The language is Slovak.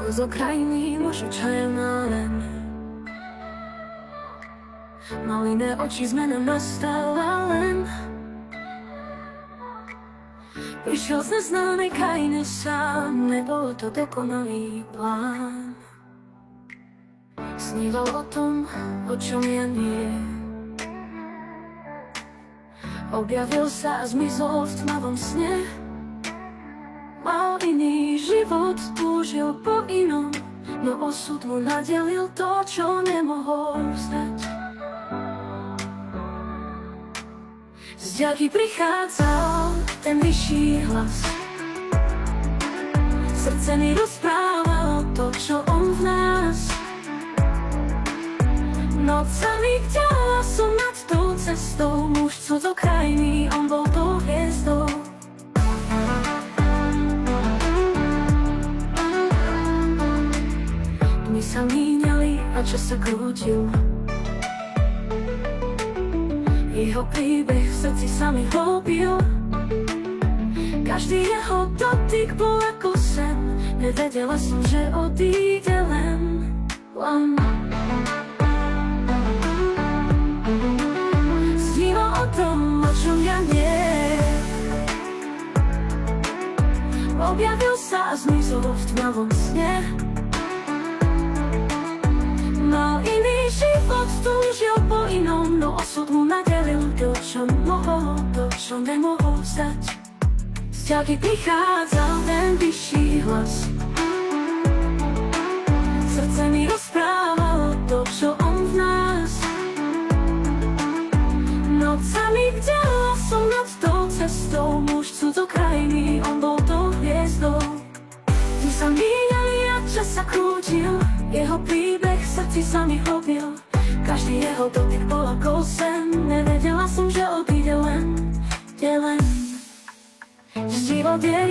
z okrajiny ošučajená len. Mal iné oči, zmena nastala len. Prišiel z neznámej krajiny sám, nebol to dokonalý plán. Sníval o tom, o čom ja nie. Objavil sa a zmizol v tmavom sne. Mal iný život, túžil po inom, no osud mu nadelil to, čo nemohol vzdať. Z diaľky prichádzal ten vyšší hlas. Srdce mi rozprávalo to, čo on v nás. Nocami ďala som nad tou cestou, muž cudzokrajný, on bol tou hviezdou. Dni sa míňali a čas sa krútil. Jeho príbeh v srdci sa mi hlbil. Každý jeho dotyk bol ako sen. Nevedela som, že odíde len. Sníval o tom, o čom ja nie. Objavil sa a zmizol v tmavom sne. Mal iný život, túžil po inom, no osud mu nadelil to, čo mohol, to, čo nemohol vzdať. Z diaľky prichádzal ten vyšší hlas. Srdce mi rozprávalo to, čo on v nás. Nocami ďala som nad tou cestou, muž cudzokrajný, on bol tou hviezdou. Dni sa míňali a čas sa krútil. Jeho príbeh v srdci sa mi hlbil. Každý jeho dotyk bol ako sen. Nevedela som, že odíde len. Život je